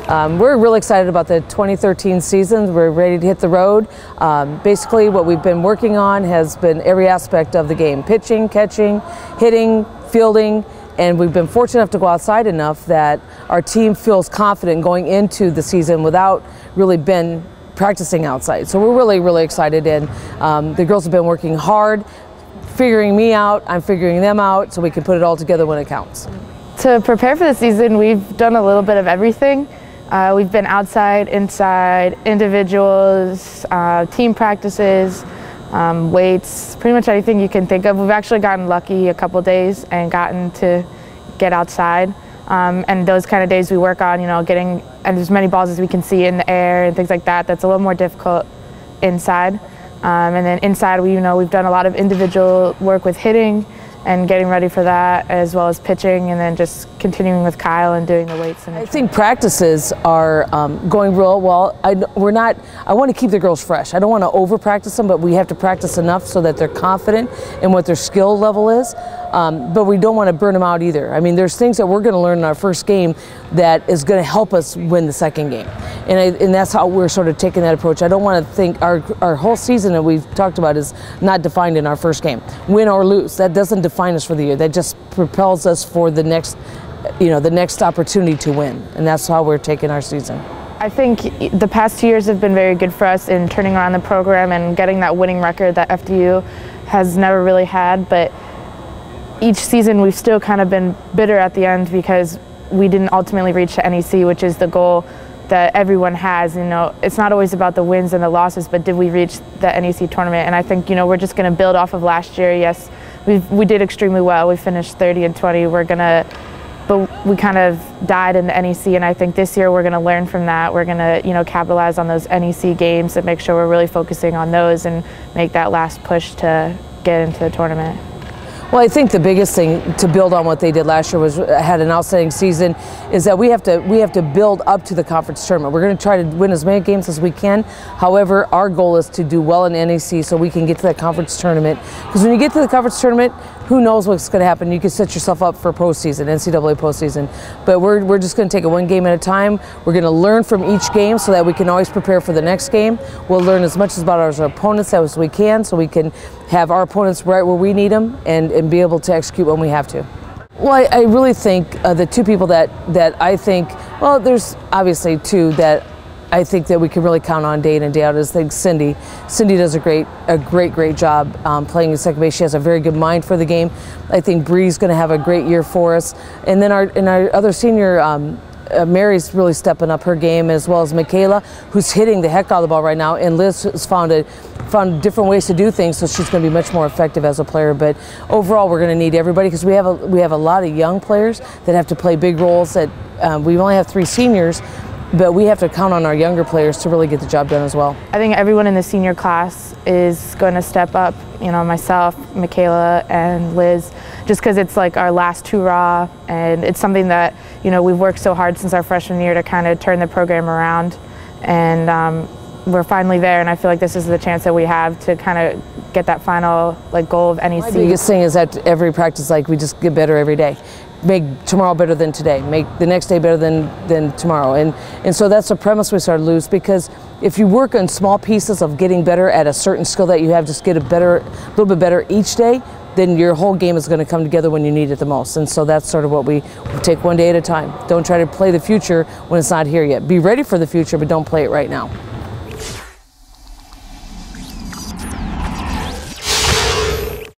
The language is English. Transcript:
We're really excited about the 2013 season. We're ready to hit the road. Basically, what we've been working on has been every aspect of the game: pitching, catching, hitting, fielding. And we've been fortunate enough to go outside enough that our team feels confident going into the season without really been practicing outside. So we're really, really excited, and the girls have been working hard, figuring me out, I'm figuring them out, so we can put it all together when it counts. To prepare for the season, we've done a little bit of everything. We've been outside, inside, individuals, team practices, weights, pretty much anything you can think of. We've actually gotten lucky a couple days and gotten to get outside. And those kind of days we work on, getting as many balls as we can see in the air and things like that. That's a little more difficult inside. And then inside, we've done a lot of individual work with hitting and getting ready for that, as well as pitching, and then just continuing with Kyle and doing the weights. I think practices are going real well. I want to keep the girls fresh. I don't want to over practice them, but we have to practice enough so that they're confident in what their skill level is. But we don't want to burn them out either. I mean, there's things that we're going to learn in our first game that is going to help us win the second game. And that's how we're sort of taking that approach. I don't want to think our whole season that we've talked about is not defined in our first game. Win or lose, that doesn't define us for the year. That just propels us for the next, the next opportunity to win. And that's how we're taking our season. I think the past 2 years have been very good for us in turning around the program and getting that winning record that FDU has never really had. But each season we've still kind of been bitter at the end because we didn't ultimately reach the NEC, which is the goal that everyone has. It's not always about the wins and the losses, but did we reach the NEC tournament? And I think we're just going to build off of last year. Yes, we did extremely well. We finished 30-20. But we kind of died in the NEC, and I think this year we're going to learn from that. We're going to capitalize on those NEC games and make sure we're really focusing on those and make that last push to get into the tournament. Well, I think the biggest thing to build on what they did last year was had an outstanding season, is that we have to build up to the conference tournament. We're going to try to win as many games as we can. However, our goal is to do well in NEC so we can get to that conference tournament. Because when you get to the conference tournament, who knows what's going to happen? You can set yourself up for postseason, NCAA postseason. But we're just going to take it one game at a time. We're going to learn from each game so that we can always prepare for the next game. We'll learn as much about our opponents as we can, so we can have our opponents right where we need them and be able to execute when we have to. Well, I really think the two people that I think, well, there's obviously two that I think that we can really count on day in and day out. Is Cindy. Cindy does a great job playing at second base. She has a very good mind for the game. I think Bree's going to have a great year for us. And then our other senior, Mary's really stepping up her game, as well as Michaela, who's hitting the heck out of the ball right now. And Liz has found different ways to do things, so she's going to be much more effective as a player. But overall, we're going to need everybody, because we have a lot of young players that have to play big roles. That we only have 3 seniors. But we have to count on our younger players to really get the job done as well. I think everyone in the senior class is going to step up, myself, Michaela, and Liz, just because it's like our last hurrah, and it's something that, we've worked so hard since our freshman year to kind of turn the program around, and we're finally there, and I feel like this is the chance that we have to kind of get that final goal of NEC. My biggest thing is that every practice, we just get better every day. Make tomorrow better than today, make the next day better than tomorrow. And so that's the premise we started to lose, because if you work on small pieces of getting better at a certain skill that you have, just get a little bit better each day, then your whole game is going to come together when you need it the most. And so that's sort of what we take one day at a time. Don't try to play the future when it's not here yet. Be ready for the future, but don't play it right now.